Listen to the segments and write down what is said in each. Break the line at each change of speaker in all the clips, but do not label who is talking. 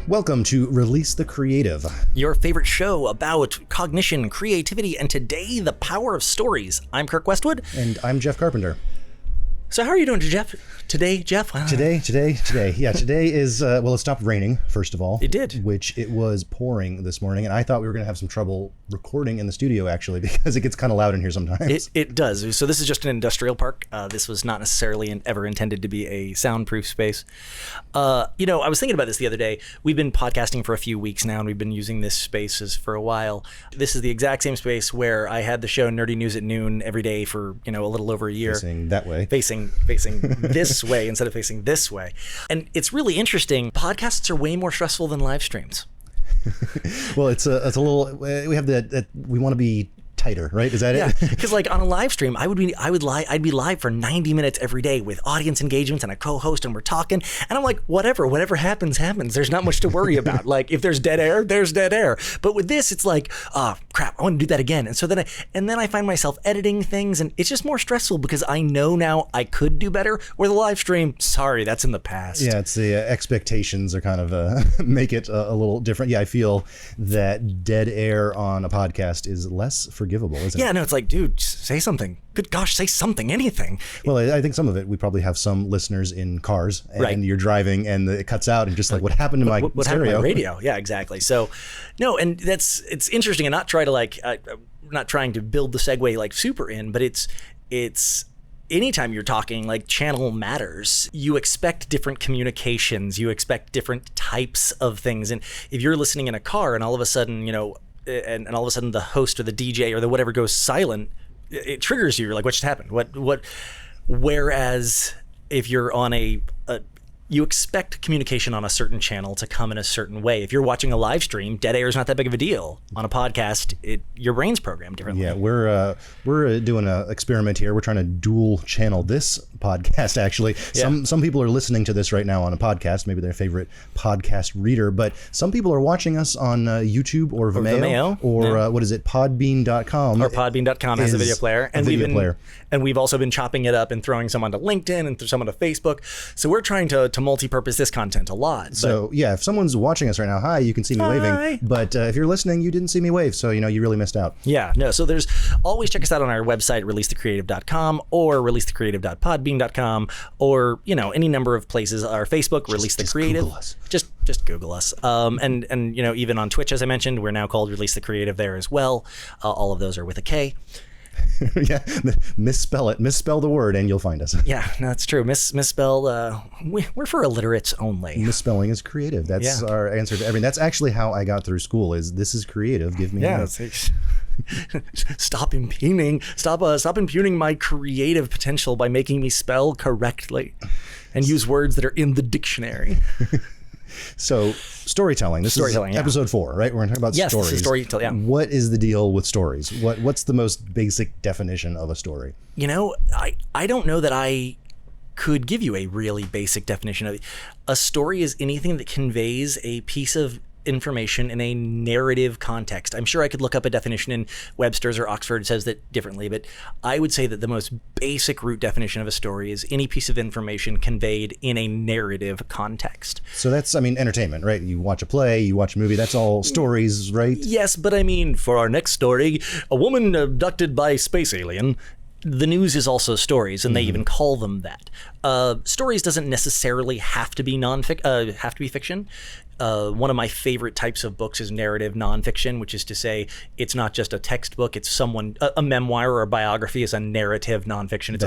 Welcome to Release the Creative,
your favorite show about cognition, creativity, and today, the power of stories. I'm Kirk Westwood.
And I'm Jeff Carpenter.
So how are you doing Jeff? Today, Jeff?
Today. Yeah, today is, well, it stopped raining, first of all.
It did.
Which it was pouring this morning, and I thought we were going to have some trouble recording in the studio, actually, because it gets kind of loud in here sometimes.
It does. So this is just an industrial park. This was not necessarily ever intended to be a soundproof space. I was thinking about this the other day. We've been podcasting for a few weeks now, and we've been using this space for a while. This is the exact same space where I had the show Nerdy News at Noon every day for, a little over a year.
Facing that way.
Facing this way instead of facing this way. And it's really interesting. Podcasts are way more stressful than live streams.
Well, it's a little, we have we want to be tighter, right? Is that it?
Yeah, because like on a live stream, I'd be live for 90 minutes every day with audience engagements and a co-host, and we're talking, and I'm like, whatever happens. There's not much to worry about. Like if there's dead air, there's dead air. But with this, it's like, oh crap, I want to do that again. And so then I find myself editing things, and it's just more stressful because I know now I could do better. Where the live stream, sorry, that's in the past.
Yeah, it's the expectations are kind of make it a little different. Yeah, I feel that dead air on a podcast is less forgivable, isn't it?
Yeah, no, it's like, dude, say something. Good gosh, say something, anything.
Well, I think some of it, we probably have some listeners in cars, and
right.
You're driving and it cuts out, and just like, what happened to my
what
stereo?
Happened to my radio? Yeah, exactly. So, no, and it's interesting, and not trying to build the segue like super in, but it's anytime you're talking like channel matters, you expect different communications, you expect different types of things, and if you're listening in a car and all of a sudden, and all of a sudden the host or the DJ or the whatever goes silent, it triggers you. You're like, what just happened? What? Whereas if you're on you expect communication on a certain channel to come in a certain way. If you're watching a live stream, dead air is not that big of a deal. On a podcast, your brain's programmed differently.
Yeah, we're doing an experiment here. We're trying to dual channel this podcast, actually.
Yeah.
Some people are listening to this right now on a podcast, maybe their favorite podcast reader, but some people are watching us on YouTube or Vimeo. Or what is it, podbean.com.
Or podbean.com has a video player. And we've also been chopping it up and throwing some onto LinkedIn and some onto Facebook. So we're trying to multi-purpose this content a lot.
So yeah, if someone's watching us right now, hi, you can see me waving. But if you're listening, you didn't see me wave, so you really missed out.
Yeah, no. So there's always check us out on our website, releasethecreative.com or releasethecreative.podbean.com, or any number of places. Our Facebook, Release the Creative.
Google us.
Just Google us. And even on Twitch, as I mentioned, we're now called Release the Creative there as well. All of those are with a K.
Yeah, misspell the word, and you'll find us.
Yeah, no, that's true. Misspell. We're for illiterates only.
Misspelling is creative. That's our answer to everything. That's actually how I got through school. This is creative. Give me
Stop impugning my creative potential by making me spell correctly and use words that are in the dictionary.
So, storytelling. This is episode 4, right? We're going to talk about stories.
Yes, this is storytelling. Yeah.
What is the deal with stories? What's the most basic definition of a story?
I don't know that I could give you a really basic definition of it. A story is anything that conveys a piece of information in a narrative context. I'm sure I could look up a definition in Webster's or Oxford. It says that differently, but I would say that the most basic root definition of a story is any piece of information conveyed in a narrative context.
So that's, entertainment, right? You watch a play, you watch a movie, that's all stories, right?
Yes, but for our next story, a woman abducted by space alien. The news is also stories, and they even call them that. Stories doesn't necessarily have to be fiction. One of my favorite types of books is narrative nonfiction, which is to say it's not just a textbook, it's a memoir or a biography is a narrative nonfiction.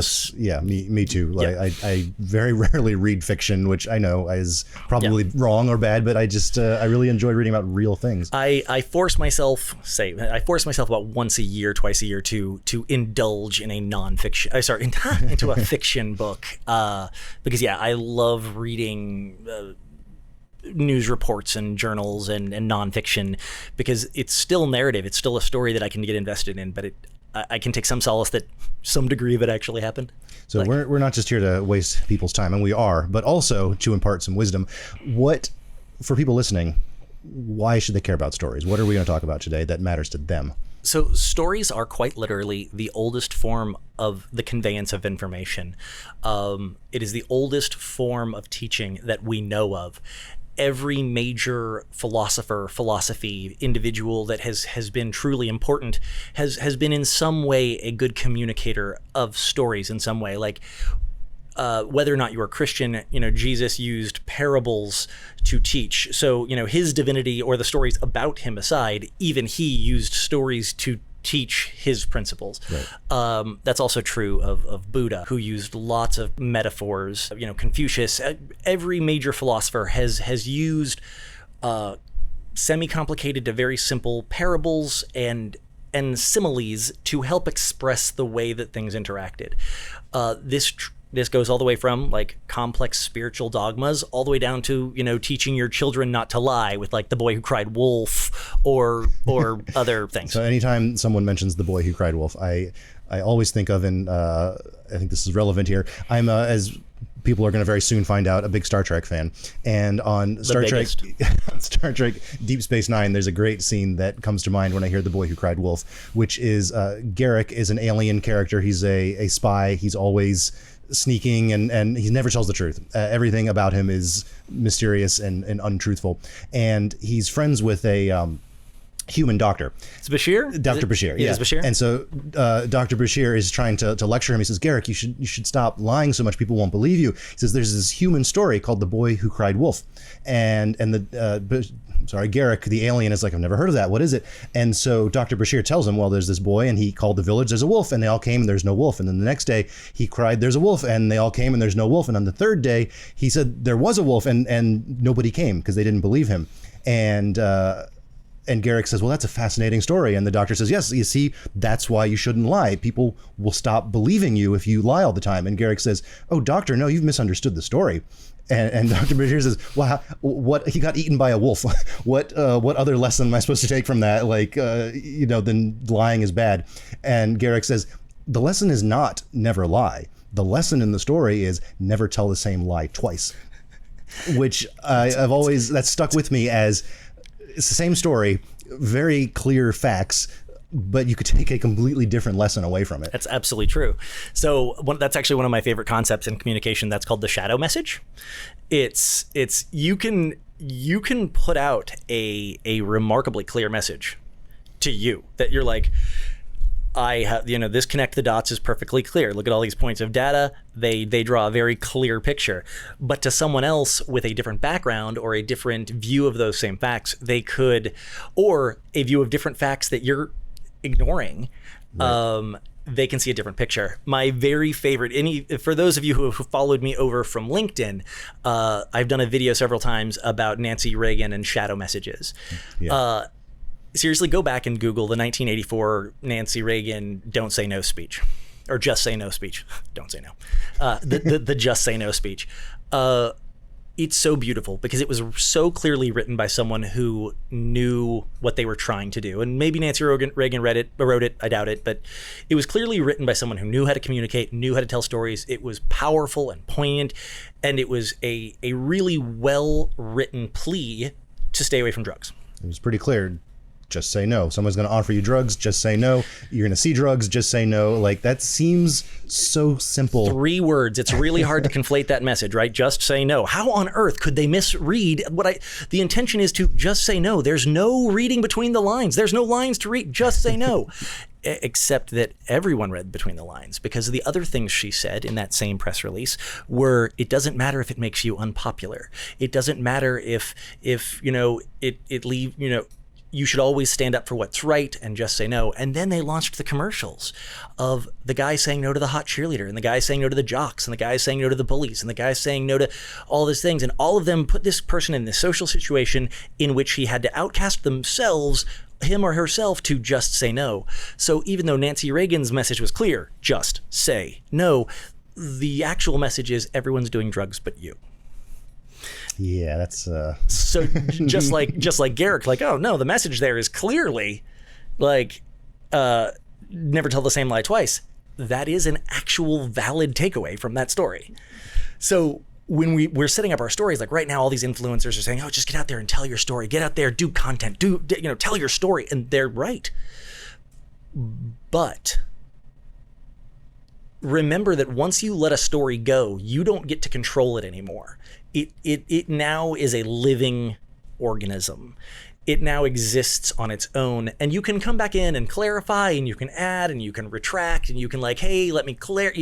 Me too.
Yeah.
I very rarely read fiction, which I know is probably wrong or bad, but I really enjoy reading about real things.
I force myself about once a year, twice a year to indulge in a nonfiction, into a fiction book, because I love reading news reports and journals and nonfiction, because it's still narrative. It's still a story that I can get invested in, but I can take some solace that some degree of it actually happened.
So we're not just here to waste people's time, and we are, but also to impart some wisdom. For people listening, why should they care about stories? What are we going to talk about today that matters to them?
So stories are quite literally the oldest form of the conveyance of information. It is the oldest form of teaching that we know of. every major philosophy, individual that has been truly important has been in some way a good communicator of stories in some way. Like, whether or not you are Christian, Jesus used parables to teach. So, his divinity or the stories about him aside, even he used stories to teach his principles. Right. That's also true of Buddha, who used lots of metaphors. Confucius, every major philosopher has used semi-complicated to very simple parables and similes to help express the way that things interacted. This goes all the way from like complex spiritual dogmas all the way down to, teaching your children not to lie with like the boy who cried wolf or other things.
So anytime someone mentions the boy who cried wolf, I always think of, and I think this is relevant here, I'm as people are going to very soon find out, a big Star Trek fan. And on Star Trek Deep Space Nine, there's a great scene that comes to mind when I hear the boy who cried wolf, which is Garrick is an alien character. He's a spy. He's always sneaking and he never tells the truth. Everything about him is mysterious and untruthful. And he's friends with a human doctor.
It's Bashir?
Dr. Bashir, yeah.
It is Bashir?
And so Dr. Bashir is trying to lecture him. He says, Garrick, you should stop lying so much. People won't believe you. He says, there's this human story called The Boy Who Cried Wolf. And Garrick, the alien, is like, I've never heard of that. What is it? And so Dr. Bashir tells him, well, there's this boy, and he called the village, there's a wolf, and they all came, and there's no wolf. And then the next day, he cried, there's a wolf, and they all came, and there's no wolf. And on the third day, he said there was a wolf, and nobody came because they didn't believe him. And Garrick says, well, that's a fascinating story. And the doctor says, yes, you see, that's why you shouldn't lie. People will stop believing you if you lie all the time. And Garrick says, oh, doctor, no, you've misunderstood the story. And Dr. Bashir says, well, what, he got eaten by a wolf. What other lesson am I supposed to take from that? Like, then lying is bad. And Garrick says, the lesson is not never lie. The lesson in the story is never tell the same lie twice, which that's stuck with me as it's the same story, very clear facts, but you could take a completely different lesson away from it.
That's absolutely true. So that's actually one of my favorite concepts in communication. That's called the shadow message. It's you can put out a remarkably clear message to you that you're like, I have, this connect the dots is perfectly clear. Look at all these points of data. They draw a very clear picture. But to someone else with a different background or a different view of those same facts, or a view of different facts that you're ignoring, right. They can see a different picture. My very favorite, for those of you who have followed me over from LinkedIn, I've done a video several times about Nancy Reagan and shadow messages. Yeah. Seriously, go back and Google the 1984 Nancy Reagan "Don't Say No" speech, or "Just Say No" speech. Don't say no. The "Just Say No" speech. It's so beautiful because it was so clearly written by someone who knew what they were trying to do. And maybe Nancy Reagan wrote it. I doubt it, but it was clearly written by someone who knew how to communicate, knew how to tell stories. It was powerful and poignant, and it was a really well written plea to stay away from drugs.
It was pretty clear. Just say no. Someone's going to offer you drugs, just say no. You're going to see drugs, just say no. Like, that seems so simple. 3
words. It's really hard to conflate that message, right? Just say no. How on earth could they misread the intention is to just say no. There's no reading between the lines. There's no lines to read. Just say no. Except that everyone read between the lines, because of the other things she said in that same press release were, it doesn't matter if it makes you unpopular. It doesn't matter if you should always stand up for what's right and just say no. And then they launched the commercials of the guy saying no to the hot cheerleader, and the guy saying no to the jocks, and the guy saying no to the bullies, and the guy saying no to all these things. And all of them put this person in this social situation in which he had to outcast themselves, him or herself, to just say no. So even though Nancy Reagan's message was clear, just say no, the actual message is everyone's doing drugs but you.
Yeah, that's
so just like Garrick, like, oh no, the message there is clearly like never tell the same lie twice. That is an actual valid takeaway from that story. So when we're setting up our stories, like right now, all these influencers are saying, oh, just get out there and tell your story. Get out there, do content, tell your story. And they're right. But remember that once you let a story go, you don't get to control it anymore. It now is a living organism. It now exists on its own, and you can come back in and clarify, and you can add, and you can retract, and you can like, hey, let me clear.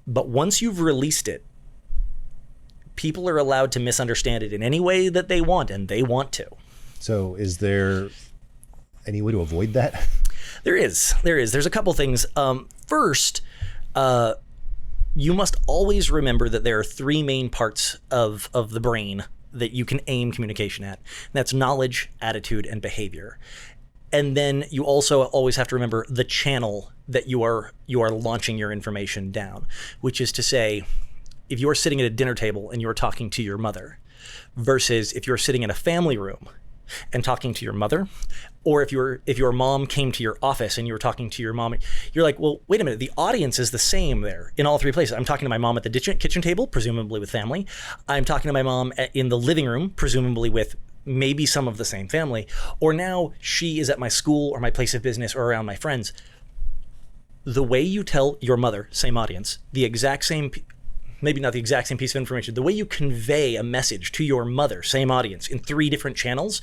But once you've released it, people are allowed to misunderstand it in any way that they want, and they want to.
So is there any way to avoid that?
There is. There's a couple things. First, you must always remember that there are three main parts of the brain that you can aim communication at. That's knowledge, attitude, and behavior. And then you also always have to remember the channel that you are launching your information down, which is to say, if you're sitting at a dinner table and you're talking to your mother, versus if you're sitting in a family room and talking to your mother, or if your mom came to your office and you were talking to your mom, you're like, well, wait a minute, the audience is the same there in all three places. I'm talking to my mom at the kitchen table, presumably with family. I'm talking to my mom in the living room, presumably with maybe some of the same family. Or now she is at my school or my place of business or around my friends. The way you tell your mother, same audience, the exact same, maybe not the exact same piece of information, the way you convey a message to your mother, same audience, in three different channels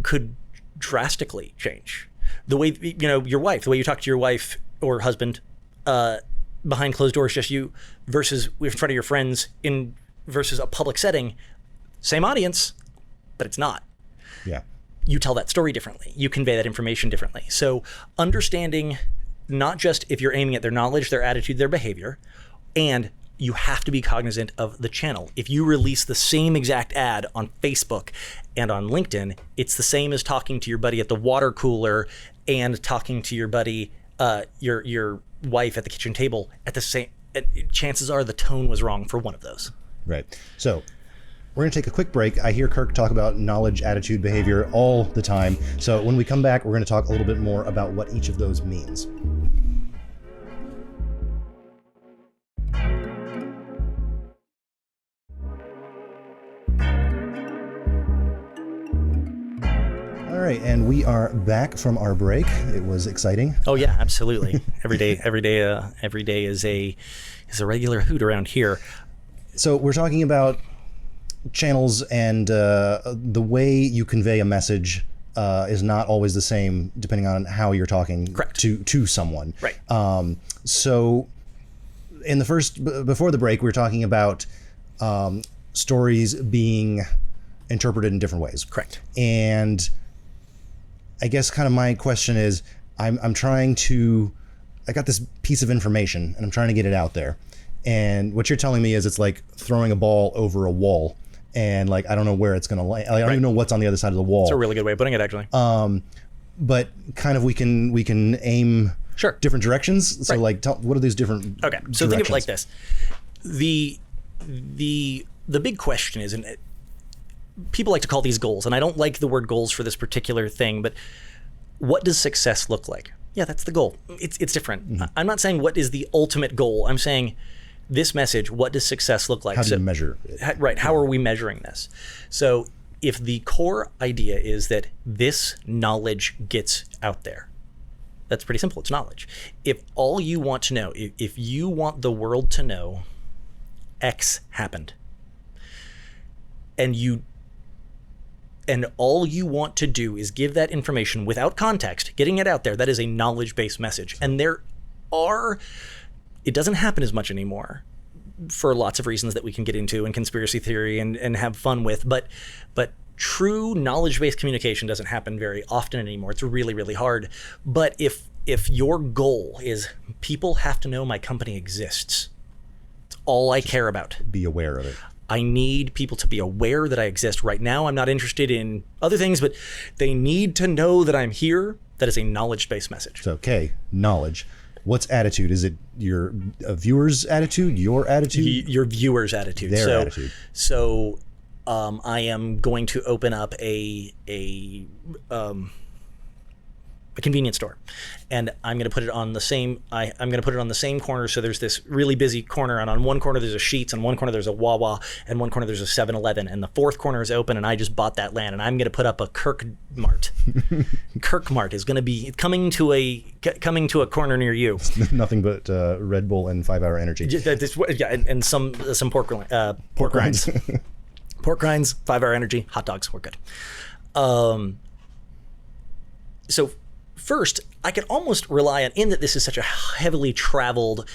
could drastically change. The way, your wife, the way you talk to your wife or husband behind closed doors, just you, versus in front of your friends versus a public setting, same audience, but it's not.
Yeah.
You tell that story differently. You convey that information differently. So understanding not just if you're aiming at their knowledge, their attitude, their behavior, and you have to be cognizant of the channel. If you release the same exact ad on Facebook and on LinkedIn, it's the same as talking to your buddy at the water cooler and talking to your buddy, your wife at the kitchen table at the same. Chances are the tone was wrong for one of those.
Right. So we're going to take a quick break. I hear Kirk talk about knowledge, attitude, behavior all the time. So when we come back, we're going to talk a little bit more about what each of those means. All right, and we are back from our break. It was exciting.
Oh yeah, absolutely. Every day is a regular hoot around here.
So we're talking about channels, and the way you convey a message is not always the same depending on how you're talking to someone.
Right.
So in before the break, we were talking about stories being interpreted in different ways.
Correct.
And I guess kind of my question is, I got this piece of information and I'm trying to get it out there. And what you're telling me is it's like throwing a ball over a wall, and like, I don't know where it's going to land. I don't even know what's on the other side of the wall.
That's a really good way of putting it, actually.
But kind of we can aim different directions. So like, what are these different directions?
So think of it like this. The big question is, and people like to call these goals, and I don't like the word goals for this particular thing, but what does success look like? Yeah, that's the goal. It's different. Mm-hmm. I'm not saying what is the ultimate goal. I'm saying this message, what does success look like?
How do you measure it?
Right. How are we measuring this? So if the core idea is that this knowledge gets out there, that's pretty simple. It's knowledge. If all you want to know, if you want the world to know X happened, and all you want to do is give that information without context, getting it out there, that is a knowledge-based message. And it doesn't happen as much anymore for lots of reasons that we can get into, and conspiracy theory and have fun with, but true knowledge-based communication doesn't happen very often anymore. It's really, really hard. But if your goal is people have to know my company exists, it's all I care about.
Be aware of it.
I need people to be aware that I exist. Right now, I'm not interested in other things, but they need to know that I'm here. That is a knowledge-based message.
So, okay, knowledge. What's attitude? Is it your viewer's attitude, your attitude?
Your viewer's attitude.
Their attitude.
So, I am going to open up a convenience store, and I'm going to put it on the same. I'm going to put it on the same corner. So there's this really busy corner, and on one corner there's a Sheetz, and one corner there's a Wawa, and one corner there's a 7-Eleven, and the fourth corner is open. And I just bought that land, and I'm going to put up a Kirk Mart. Kirk Mart is going to be coming to a corner near you.
Nothing but Red Bull and 5-Hour Energy.
Yeah, and some pork rinds. Pork rinds, 5-Hour Energy, hot dogs. We're good. So first, I can almost rely on, in that this is such a heavily traveled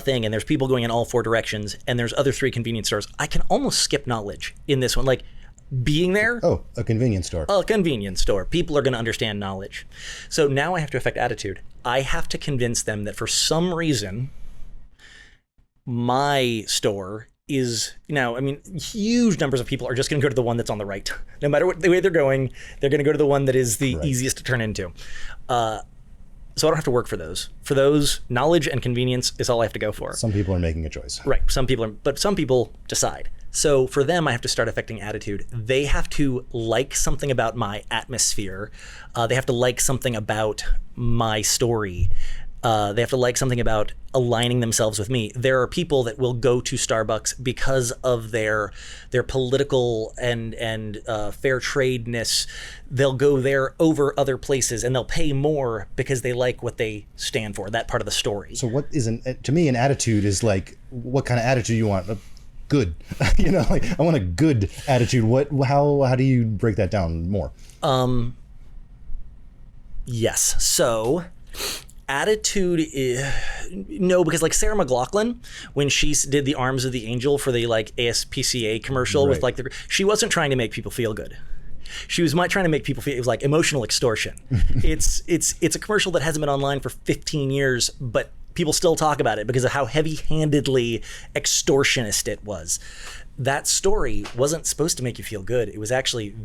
thing, and there's people going in all 4 directions, and there's other 3 convenience stores, I can almost skip knowledge in this one. Like, being there.
Oh, a convenience store.
A convenience store. People are going to understand knowledge. So now I have to affect attitude. I have to convince them that for some reason, my store is, huge numbers of people are just going to go to the one that's on the right. No matter what the way they're going, they're going to go to the one that is the easiest to turn into. So I don't have to work for those. For those, knowledge and convenience is all I have to go for.
Some people are making a choice.
Right. But some people decide. So for them, I have to start affecting attitude. They have to like something about my atmosphere. They have to like something about my story. They have to like something about aligning themselves with me. There are people that will go to Starbucks because of their political and fair tradeness. They'll go there over other places, and they'll pay more because they like what they stand for. That part of the story.
So what is to me, an attitude is like, what kind of attitude you want? Good. I want a good attitude. How do you break that down more?
Yes. So attitude is no, because like Sarah McLachlan, when she did the Arms of the Angel for the like ASPCA commercial with like she wasn't trying to make people feel good. She was trying to make people feel, it was like emotional extortion. It's a commercial that hasn't been online for 15 years, but people still talk about it because of how heavy-handedly extortionist it was. That story wasn't supposed to make you feel good. It was actually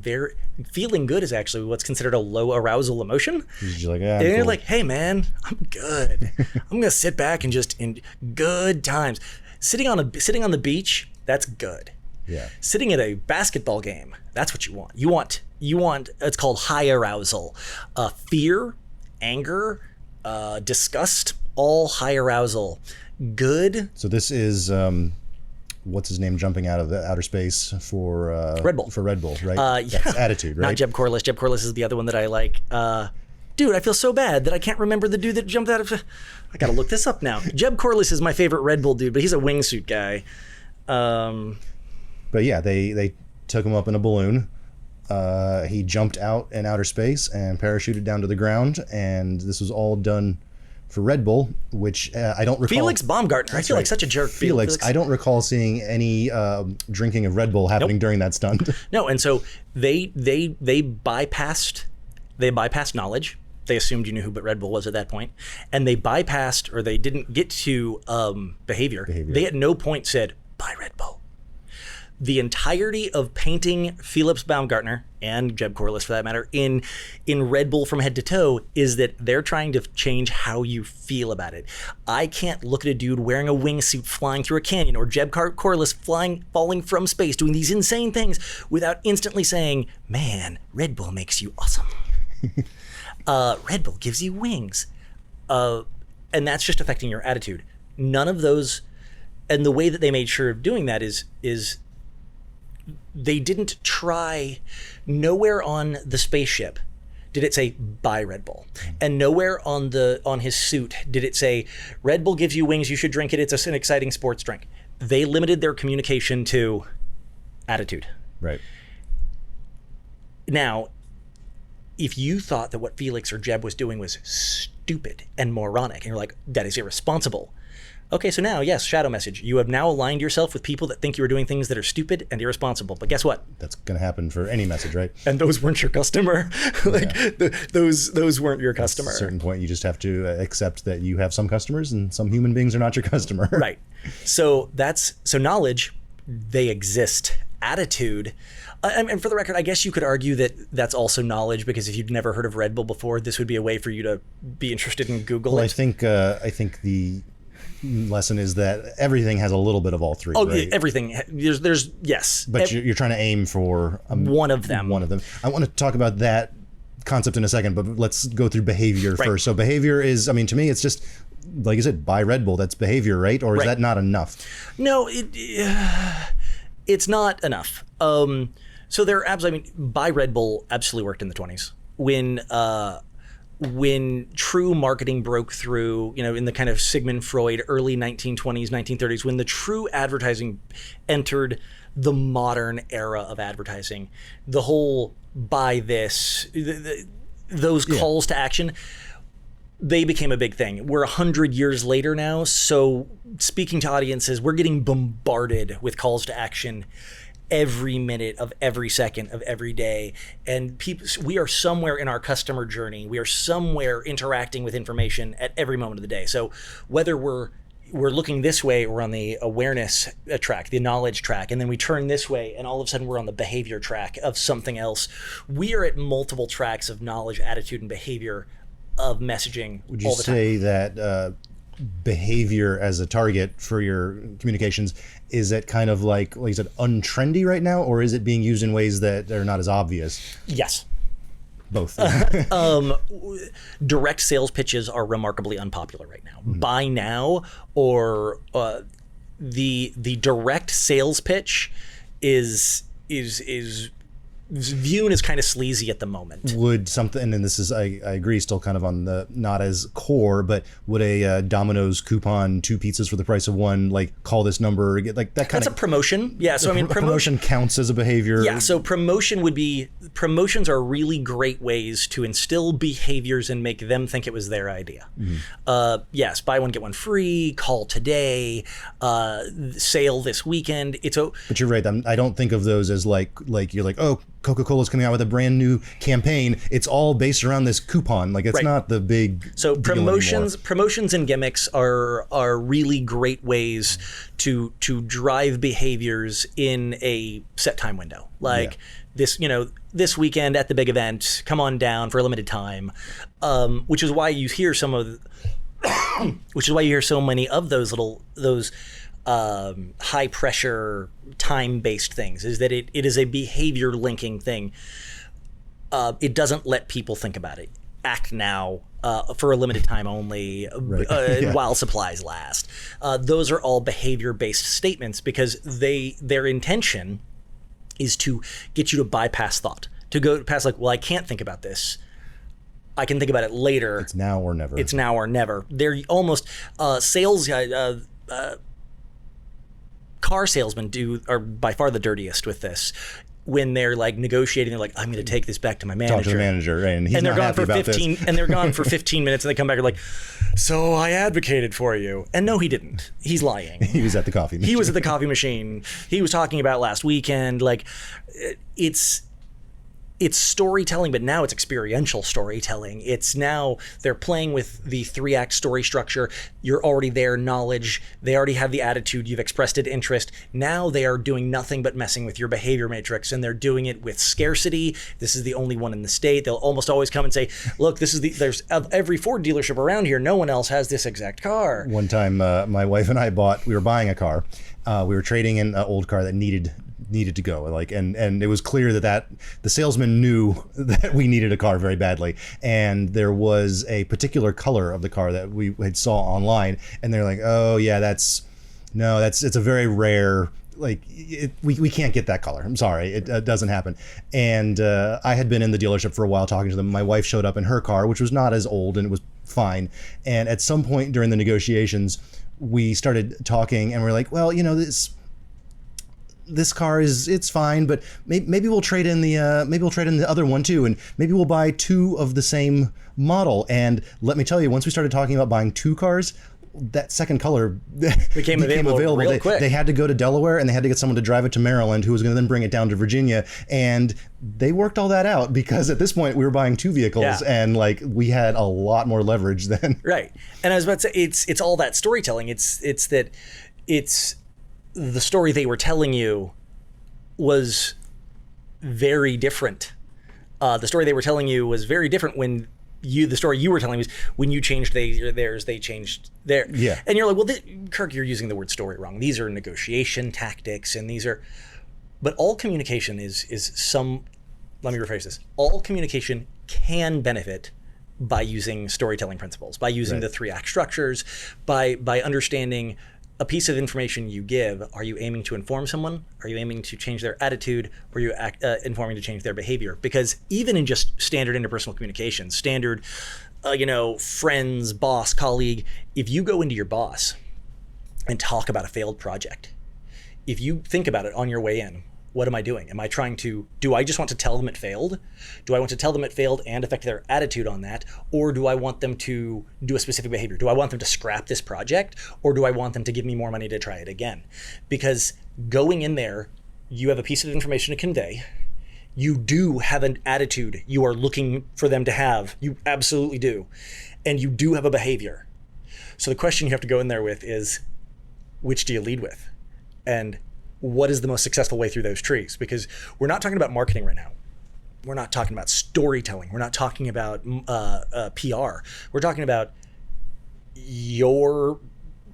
feeling good is actually what's considered a low arousal emotion.
You're like,
and you're like, hey man, I'm good. I'm gonna sit back and just in good times. Sitting on the beach, that's good.
Yeah.
Sitting at a basketball game, that's what you want. You want it's called high arousal. Fear, anger, disgust, all high arousal. Good.
So this is what's his name jumping out of the outer space for
Red Bull.
For Red Bull, right?
Yeah.
That's attitude, right?
Not Jeb Corliss. Jeb Corliss is the other one that I like. Dude, I feel so bad that I can't remember the dude that jumped out of. I gotta look this up now. Jeb Corliss is my favorite Red Bull dude, but he's a wingsuit guy.
But yeah, they took him up in a balloon. He jumped out in outer space and parachuted down to the ground, and this was all done for Red Bull, which I don't recall.
Felix Baumgartner. I feel like such a jerk.
Felix, I don't recall seeing any drinking of Red Bull happening during that stunt.
No, and so they bypassed knowledge. They assumed you knew who Red Bull was at that point, and they bypassed, or they didn't get to behavior. They at no point said, buy Red Bull. The entirety of painting Felix Baumgartner and Jeb Corliss, for that matter, in Red Bull from head to toe is that they're trying to change how you feel about it. I can't look at a dude wearing a wingsuit flying through a canyon, or Jeb Corliss falling from space doing these insane things without instantly saying, man, Red Bull makes you awesome. Red Bull gives you wings. And that's just affecting your attitude. None of those, and the way that they made sure of doing that is they didn't try. Nowhere on the spaceship did it say buy Red Bull, and nowhere on his suit did it say Red Bull gives you wings, you should drink it, it's an exciting sports drink. They limited their communication to attitude.
Right.
Now, if you thought that what Felix or Jeb was doing was stupid and moronic, and you're like, that is irresponsible. Okay, so now, yes, shadow message. You have now aligned yourself with people that think you are doing things that are stupid and irresponsible. But guess what?
That's going to happen for any message, right?
And those weren't your customer. Those weren't your customer.
At a certain point, you just have to accept that you have some customers and some human beings are not your customer.
Right. So knowledge, they exist. Attitude, and for the record, I guess you could argue that that's also knowledge, because if you'd never heard of Red Bull before, this would be a way for you to be interested in Google it.
I think the lesson is that everything has a little bit of all three.
Oh,
right?
Everything. There's yes.
But you're trying to aim for
one of them.
One of them. I want to talk about that concept in a second, but let's go through behavior first. So behavior is, I mean, to me, it's just, like you said, buy Red Bull. That's behavior, right? Or is that not enough?
No, it's not enough. So there are absolutely, I mean, buy Red Bull absolutely worked in the 20s. When true marketing broke through, in the kind of Sigmund Freud, early 1920s, 1930s, when the true advertising entered the modern era of advertising, the whole buy this, those calls to action, they became a big thing. We're 100 years later now, so speaking to audiences, we're getting bombarded with calls to action every minute of every second of every day. And we are somewhere in our customer journey. We are somewhere interacting with information at every moment of the day. So whether we're looking this way, we're on the awareness track, the knowledge track, and then we turn this way, and all of a sudden we're on the behavior track of something else. We are at multiple tracks of knowledge, attitude, and behavior of messaging all the time. Would you
say that behavior as a target for your communications, is it kind of like you said, untrendy right now, or is it being used in ways that are not as obvious?
Yes.
Both.
Direct sales pitches are remarkably unpopular right now. Buy now, or the direct sales pitch is viewed as kind of sleazy at the moment.
Would something, and this is, I agree, still kind of on the not as core, but would a Domino's coupon 2 pizzas for the price of 1, like call this number, get like that kind
That's a promotion. Yeah. So I mean,
promotion counts as a behavior.
Yeah. So promotions are really great ways to instill behaviors and make them think it was their idea. Yes. Buy one, get one free, call today, sale this weekend. But
you're right. I don't think of those as like you're like, oh, Coca-Cola's coming out with a brand new campaign. It's all based around this coupon. Like, it's not the big
So
deal
promotions and gimmicks are really great ways to drive behaviors in a set time window. Like this weekend at the big event, come on down for a limited time. Which is why you hear so many of those high pressure time based things, is that it is a behavior linking thing. It doesn't let people think about it. Act now, for a limited time only, while supplies last. Those are all behavior based statements because their intention is to get you to bypass thought, to go past like, well, I can't think about this. I can think about it later.
It's now or never.
It's now or never. They're almost sales. Car salesmen are by far the dirtiest with this. When they're like negotiating, they're like, I'm going to take this back to my manager.
Talk to the manager, right? And he's
they're
not
gone
happy
for
about
15
this.
And they're gone for 15 minutes and they come back and like, so I advocated for you. And no, he didn't. He's lying.
He was at the coffee machine.
He was at the coffee machine. He was talking about last weekend. Like, it's storytelling, but now it's experiential storytelling. It's now they're playing with the 3-act story structure. You're already there, knowledge. They already have the attitude. You've expressed it, interest. Now they are doing nothing but messing with your behavior matrix, and they're doing it with scarcity. This is the only one in the state. They'll almost always come and say, look, there's of every Ford dealership around here, no one else has this exact car.
One time, my wife and I we were buying a car. We were trading in an old car that needed to go, and it was clear that the salesman knew that we needed a car very badly, and there was a particular color of the car that we had saw online, and they're like, oh yeah, it's a very rare, we can't get that color. I'm sorry, it doesn't happen. And I had been in the dealership for a while talking to them. My wife showed up in her car, which was not as old, and it was fine. And at some point during the negotiations, we started talking, and we're like, well, this car it's fine, but maybe we'll trade in the other one too, and maybe we'll buy 2 of the same model. And let me tell you, once we started talking about buying 2 cars, that second color became available
real quick.
They had to go to Delaware, and they had to get someone to drive it to Maryland, who was going to then bring it down to Virginia, and they worked all that out because at this point we were buying 2 vehicles, and we had a lot more leverage then.
Right. And I was about to say, it's all that storytelling. It's the story they were telling you was very different. The story they were telling you was very different when the story you were telling was when you changed theirs, they changed theirs.
Yeah.
And you're like, well, Kirk, you're using the word story wrong. These are negotiation tactics, and but all communication let me rephrase this. All communication can benefit by using storytelling principles, by using the 3-act structures, by understanding a piece of information you give. Are you aiming to inform someone? Are you aiming to change their attitude? Or are you informing to change their behavior? Because even in just standard interpersonal communication, standard, friends, boss, colleague, if you go into your boss and talk about a failed project, if you think about it on your way in, what am I doing? Do I just want to tell them it failed? Do I want to tell them it failed and affect their attitude on that? Or do I want them to do a specific behavior? Do I want them to scrap this project? Or do I want them to give me more money to try it again? Because going in there, you have a piece of information to convey. You do have an attitude you are looking for them to have. You absolutely do. And you do have a behavior. So the question you have to go in there with is, which do you lead with? And what is the most successful way through those trees? Because we're not talking about marketing right now. We're not talking about storytelling. We're not talking about PR. We're talking about your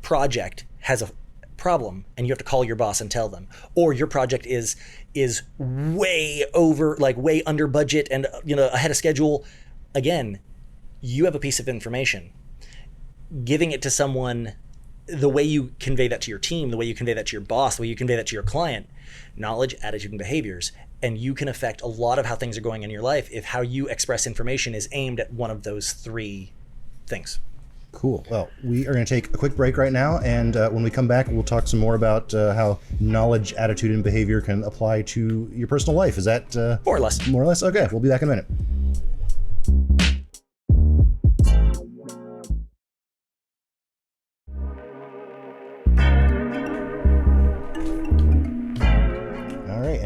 project has a problem and you have to call your boss and tell them, or your project is way over, like way under budget and ahead of schedule. Again, you have a piece of information. Giving it to someone, the way you convey that to your team, the way you convey that to your boss, the way you convey that to your client, knowledge, attitude, and behaviors. And you can affect a lot of how things are going in your life if how you express information is aimed at one of those 3 things.
Cool. Well, we are going to take a quick break right now, and when we come back, we'll talk some more about how knowledge, attitude, and behavior can apply to your personal life. Is that
more or less?
More or less. Okay. We'll be back in a minute.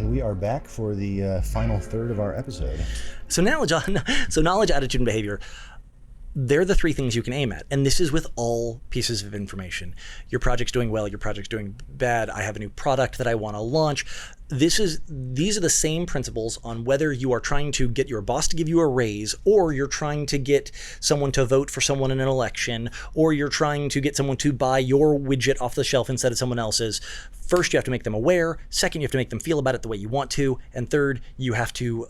We are back for the final third of our episode.
So knowledge, attitude, and behavior, they're the 3 things you can aim at. And this is with all pieces of information. Your project's doing well, your project's doing bad, I have a new product that I want to launch. These are the same principles on whether you are trying to get your boss to give you a raise, or you're trying to get someone to vote for someone in an election, or you're trying to get someone to buy your widget off the shelf instead of someone else's. First, you have to make them aware. Second, you have to make them feel about it the way you want to. And third, you have to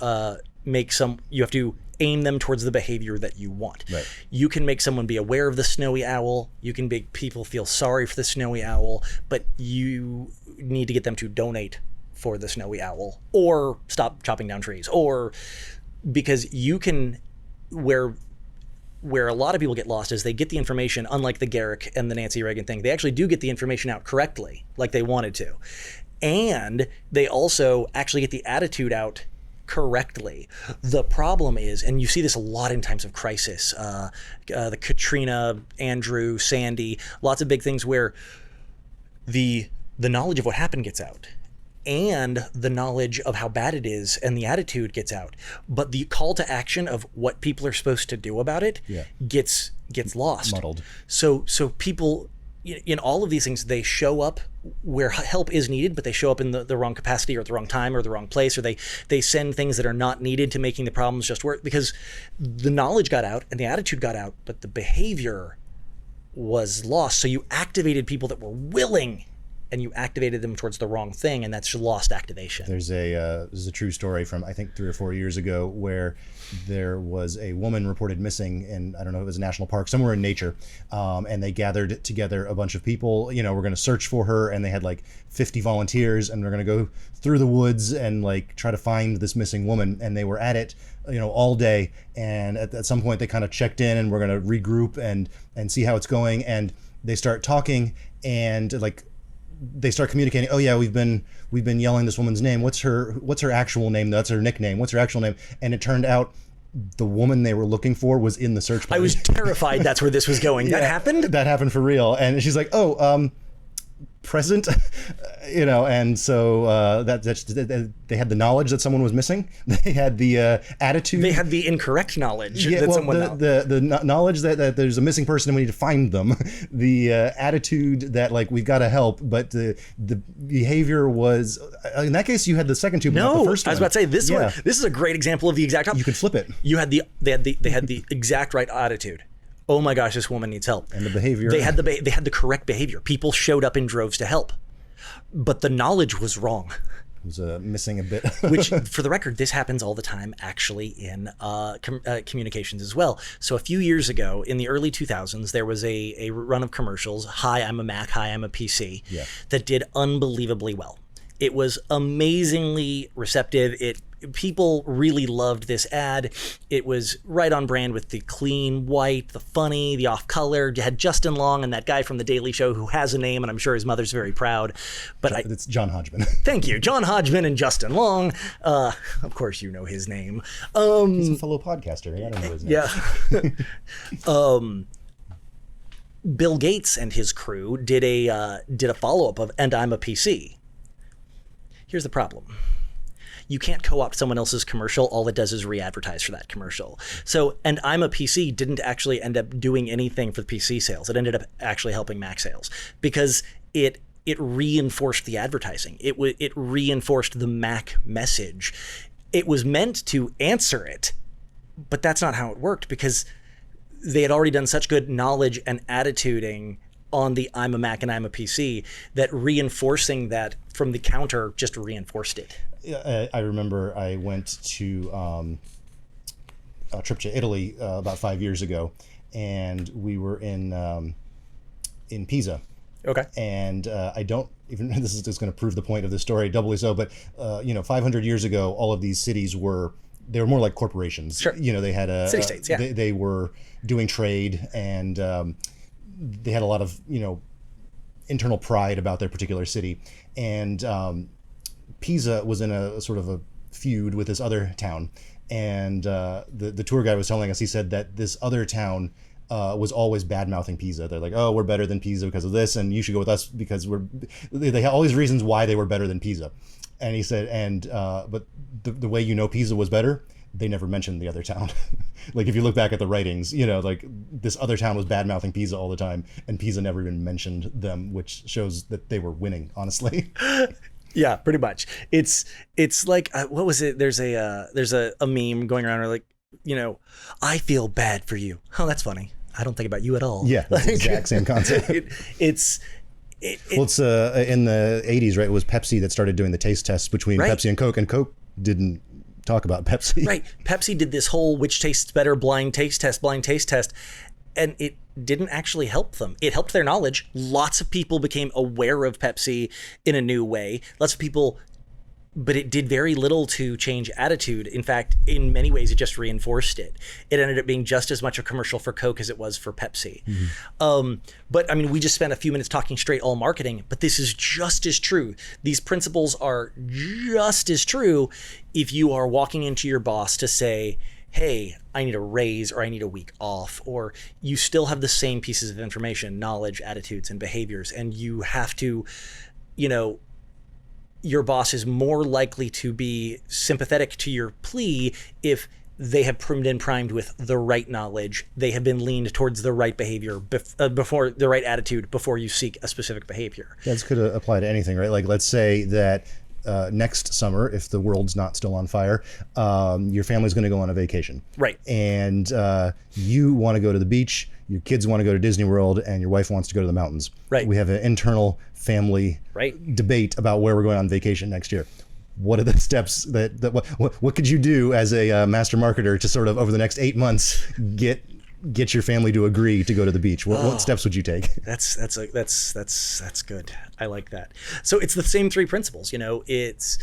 aim them towards the behavior that you want.
Right.
You can make someone be aware of the snowy owl. You can make people feel sorry for the snowy owl, but you need to get them to donate for the snowy owl, or stop chopping down trees, or because you can, where a lot of people get lost is they get the information, unlike the Garrick and the Nancy Reagan thing, they actually do get the information out correctly, like they wanted to. And they also actually get the attitude out correctly. The problem is, and you see this a lot in times of crisis, the Katrina, Andrew, Sandy, lots of big things where the knowledge of what happened gets out, and the knowledge of how bad it is and the attitude gets out, but the call to action of what people are supposed to do about it gets lost,
muddled.
So people in all of these things, they show up where help is needed, but they show up in the wrong capacity or at the wrong time or the wrong place, or they send things that are not needed to making the problems just work, because the knowledge got out and the attitude got out, but the behavior was lost. So you activated people that were willing, and you activated them towards the wrong thing, and that's lost activation.
This is a true story from, I think, 3 or 4 years ago, where there was a woman reported missing in, I don't know, it was a national park, somewhere in nature, and they gathered together a bunch of people, we're going to search for her, and they had like 50 volunteers, and they're going to go through the woods and like try to find this missing woman, and they were at it all day, and at some point they kind of checked in, and we're going to regroup and see how it's going, and they start talking, and like they start communicating. Oh yeah, we've been yelling this woman's name. What's her actual name? That's her nickname. What's her actual name? And it turned out the woman they were looking for was in the search party.
I was terrified that's where this was going.
Yeah,
that happened?
That happened for real. And she's like, present, and so they had the knowledge that someone was missing. They had the attitude.
They had the incorrect knowledge that someone knows.
The knowledge that there's a missing person and we need to find them. The attitude that like we've got to help, but the behavior was, in that case you had the second two, but not the first one.
I was about to say this one. This is a great example of the exact opposite.
You could flip it.
You had they had the exact right attitude. Oh my gosh, this woman needs help.
And the behavior.
They had the correct behavior. People showed up in droves to help, but the knowledge was wrong.
was missing a bit.
Which, for the record, this happens all the time actually in communications as well. So a few years ago, in the early 2000s, there was a run of commercials, "Hi, I'm a Mac, hi, I'm a PC," that did unbelievably well. It was amazingly receptive. People really loved this ad. It was right on brand with the clean white, the funny, the off color. You had Justin Long and that guy from The Daily Show who has a name, and I'm sure his mother's very proud. But
it's John Hodgman.
Thank you, John Hodgman and Justin Long. Of course, you know his name.
He's a fellow podcaster. I don't know his name.
Yeah. Bill Gates and his crew did a follow-up of "And I'm a PC." Here's the problem. You can't co-opt someone else's commercial. All it does is re-advertise for that commercial. So, "And I'm a PC" didn't actually end up doing anything for the PC sales. It ended up actually helping Mac sales because it reinforced the advertising. It reinforced the Mac message. It was meant to answer it, but that's not how it worked because they had already done such good knowledge and attituding on the "I'm a Mac and I'm a PC" that reinforcing that from the counter just reinforced it.
I remember I went to a trip to Italy about 5 years ago, and we were in Pisa.
Okay.
And I don't even, this is just going to prove the point of the story doubly so, but 500 years ago, all of these cities were more like corporations.
Sure.
They had
city-states, yeah.
They were doing trade, and they had a lot of, internal pride about their particular city. And Pisa was in a sort of a feud with this other town. And the tour guide was telling us, he said that this other town was always bad-mouthing Pisa. They're like, "Oh, we're better than Pisa because of this, and you should go with us because they had all these reasons why they were better than Pisa." And he said, but the way Pisa was better, they never mentioned the other town. Like if you look back at the writings, like this other town was bad-mouthing Pisa all the time, and Pisa never even mentioned them, which shows that they were winning, honestly.
Yeah, pretty much. It's like what was it? There's a meme going around where like, "I feel bad for you." Oh, that's funny. I don't think about you at all.
Yeah, that's the exact same concept.
It's
in the 80s, right? It was Pepsi that started doing the taste tests between Pepsi and Coke didn't talk about Pepsi.
Right. Pepsi did this whole which tastes better blind taste test, and it didn't actually help them. It helped their knowledge. Lots of people became aware of Pepsi in a new way. Lots of people, but it did very little to change attitude. In fact, in many ways, it just reinforced it. It ended up being just as much a commercial for Coke as it was for Pepsi. Mm-hmm. But I mean, we just spent a few minutes talking straight all marketing, but this is just as true. These principles are just as true if you are walking into your boss to say, "Hey, I need a raise," or "I need a week off," or you still have the same pieces of information, knowledge, attitudes, and behaviors, and you have to, your boss is more likely to be sympathetic to your plea if they have primed with the right knowledge, they have been leaned towards the right behavior before the right attitude before you seek a specific behavior.
This could apply to anything, right? Like let's say that next summer, if the world's not still on fire, your family's going to go on a vacation.
Right.
And you want to go to the beach, your kids want to go to Disney World, and your wife wants to go to the mountains.
Right.
We have an internal family debate about where we're going on vacation next year. What are the steps what could you do as a master marketer to sort of over the next 8 months get your family to agree to go to the beach? What steps would you take?
That's good. I like that. So it's the same three principles, it's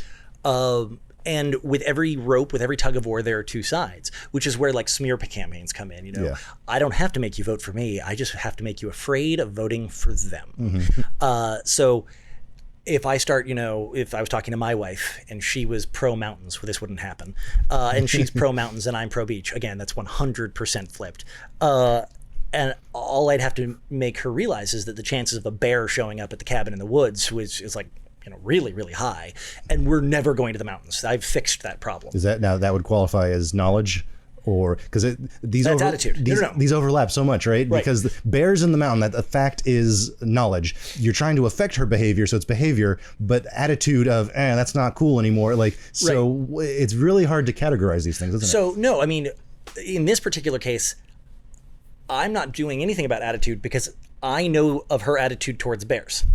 and with every rope, with every tug of war, there are two sides, which is where like smear campaigns come in. I don't have to make you vote for me. I just have to make you afraid of voting for them. Mm-hmm. So if I start, if I was talking to my wife and she was pro mountains, well, this wouldn't happen. And she's pro mountains and I'm pro beach. Again, that's 100% flipped. And all I'd have to make her realize is that the chances of a bear showing up at the cabin in the woods is like, really, really high. And we're never going to the mountains. I've fixed that problem.
Is that now that would qualify as knowledge? Or because
that's attitude.
These overlap so much, right? Because the bears in the mountain, that the fact is knowledge. You're trying to affect her behavior, so it's behavior, but attitude of, that's not cool anymore. It's really hard to categorize these things, isn't it?
So no, I mean, in this particular case, I'm not doing anything about attitude because I know of her attitude towards bears.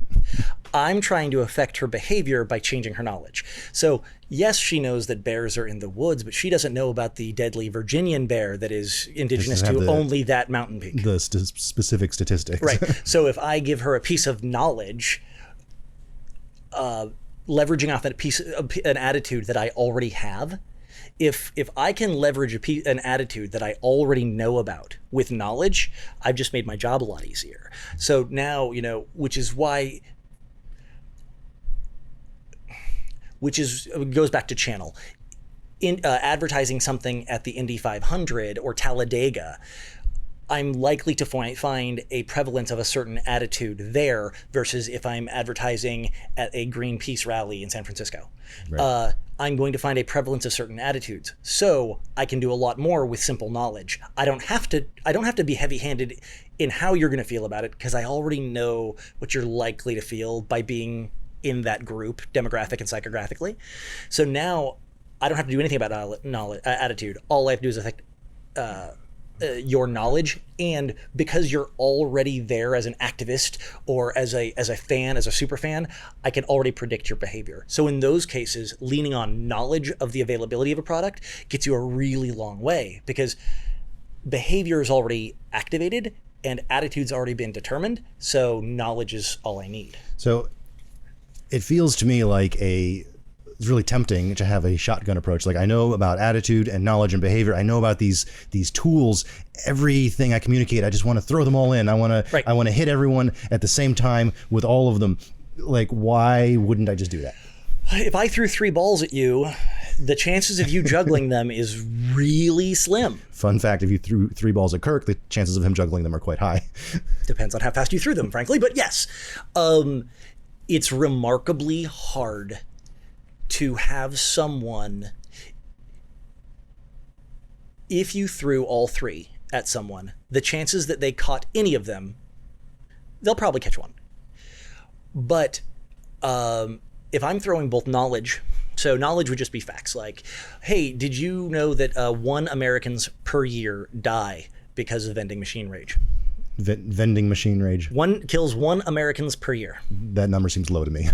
I'm trying to affect her behavior by changing her knowledge. So yes, she knows that bears are in the woods, but she doesn't know about the deadly Virginian bear that is indigenous to only that mountain peak.
The specific statistics.
Right. So if I give her a piece of knowledge, leveraging off an attitude that I already have, if I can leverage an attitude that I already know about with knowledge, I've just made my job a lot easier. So now, which goes back to channel. In advertising something at the Indy 500 or Talladega, I'm likely to find a prevalence of a certain attitude there versus if I'm advertising at a Greenpeace rally in San Francisco. Right. I'm going to find a prevalence of certain attitudes. So I can do a lot more with simple knowledge. I don't have to be heavy-handed in how you're going to feel about it because I already know what you're likely to feel by being in that group, demographic and psychographically. So now I don't have to do anything about attitude. All I have to do is affect your knowledge, and because you're already there as an activist or as a fan, as a super fan, I can already predict your behavior. So in those cases, leaning on knowledge of the availability of a product gets you a really long way because behavior is already activated and attitude's already been determined. So knowledge is all I need.
So it feels to me like it's really tempting to have a shotgun approach. Like I know about attitude and knowledge and behavior. I know about these tools. Everything I communicate, I just want to throw them all in. I want to hit everyone at the same time with all of them. Like, why wouldn't I just do that?
If I threw 3 balls at you, the chances of you juggling them is really slim.
Fun fact, if you threw 3 balls at Kirk, the chances of him juggling them are quite high.
Depends on how fast you threw them, frankly. But yes, it's remarkably hard to have someone, if you threw all 3 at someone, the chances that they caught any of them, they'll probably catch one. But if I'm throwing both knowledge, so knowledge would just be facts like, hey, did you know that 1 Americans per year die because of vending machine rage?
Vending machine rage.
Kills 1 Americans per year.
That number seems low to me.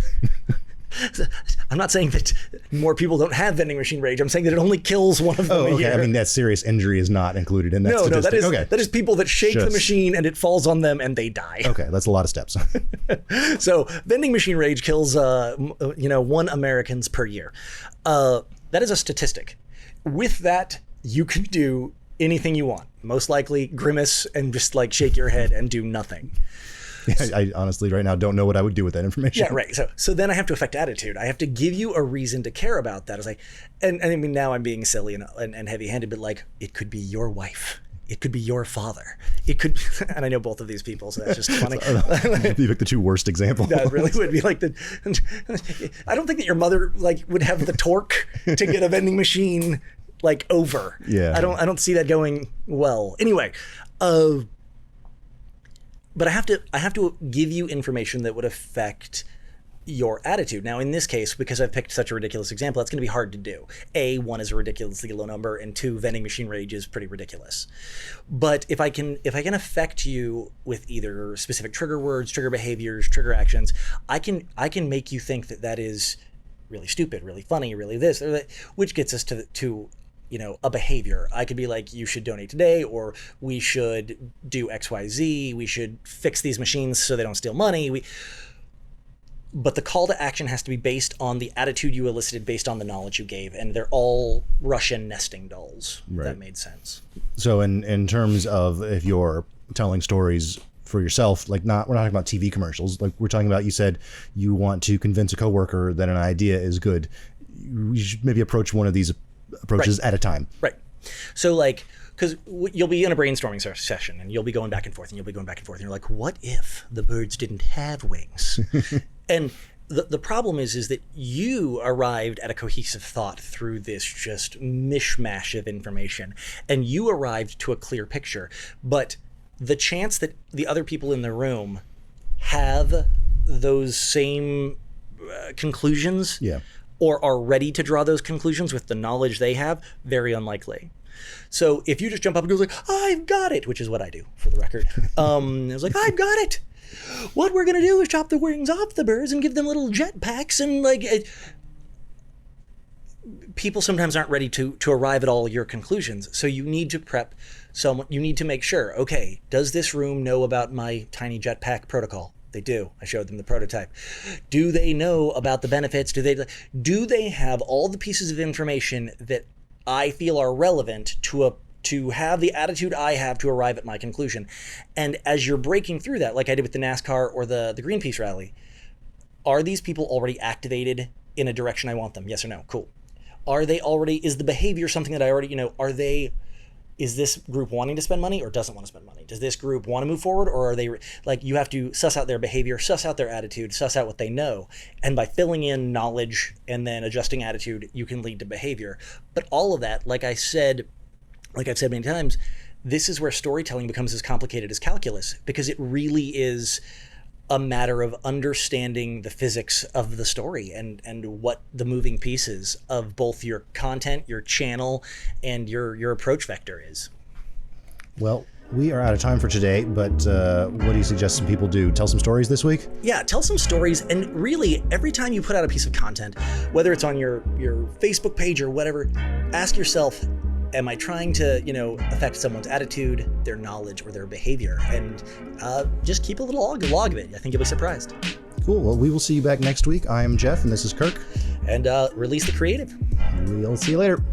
I'm not saying that more people don't have vending machine rage. I'm saying that it only kills 1 of them a year.
I mean, that serious injury is not included in that statistic.
No, that is people that shake the machine and it falls on them and they die.
Okay, that's a lot of steps.
So vending machine rage kills 1 Americans per year. That is a statistic. With that, you can do anything you want. Most likely grimace and just like shake your head and do nothing.
I honestly right now don't know what I would do with that information.
Yeah, right. So then I have to affect attitude. I have to give you a reason to care about that. It's like, and I mean, now I'm being silly and heavy-handed, but like, it could be your wife. It could be your father. It could, and I know both of these people, so that's just funny.
You picked the 2 worst examples.
That really would be like I don't think that your mother like would have the torque to get a vending machine like over.
Yeah.
I don't see that going well. Anyway, but I have to give you information that would affect your attitude. Now, in this case, because I've picked such a ridiculous example, that's going to be hard to do. 1 is a ridiculously low number, and 2, vending machine rage is pretty ridiculous. But if I can affect you with either specific trigger words, trigger behaviors, trigger actions, I can make you think that is really stupid, really funny, really this, or that, which gets us to a behavior. I could be like, you should donate today, or we should do XYZ, we should fix these machines so they don't steal money. But the call to action has to be based on the attitude you elicited based on the knowledge you gave, and they're all Russian nesting dolls. Right. That made sense.
So in terms of if you're telling stories for yourself, like we're not talking about TV commercials, like we're talking about, you said you want to convince a coworker that an idea is good. You should maybe approach one of these approaches at a time. Right.
So like, because you'll be in a brainstorming session and you'll be going back and forth and you'll be going back and forth and you're like, what if the birds didn't have wings? And the problem is that you arrived at a cohesive thought through this just mishmash of information, and you arrived to a clear picture. But the chance that the other people in the room have those same conclusions, or are ready to draw those conclusions with the knowledge they have, very unlikely. So if you just jump up and go like, I've got it, which is what I do for the record. I was like, I've got it. What we're going to do is chop the wings off the birds and give them little jet packs. And like, people sometimes aren't ready to arrive at all your conclusions. So you need to prep someone. You need to make sure, okay, does this room know about my tiny jetpack protocol? They do. I showed them the prototype. Do they know about the benefits? Do they have all the pieces of information that I feel are relevant to have the attitude I have to arrive at my conclusion? And as you're breaking through that, like I did with the NASCAR or the Greenpeace rally, are these people already activated in a direction I want them? Yes or no? Cool. Are they already, is the behavior something that I already, is this group wanting to spend money or doesn't want to spend money? Does this group want to move forward, or are they like, you have to suss out their behavior, suss out their attitude, suss out what they know. And by filling in knowledge and then adjusting attitude, you can lead to behavior. But all of that, like I've said many times, this is where storytelling becomes as complicated as calculus, because it really is a matter of understanding the physics of the story and what the moving pieces of both your content, your channel, and your approach vector is.
Well, we are out of time for today, but what do you suggest some people do? Tell some stories this week? Yeah,
tell some stories. And really, every time you put out a piece of content, whether it's on your Facebook page or whatever, ask yourself, am I trying to, affect someone's attitude, their knowledge, or their behavior? And just keep a little log of it. I think you'll be surprised.
Cool. Well, we will see you back next week. I am Jeff, and this is Kirk.
And release the creative.
We'll see you later.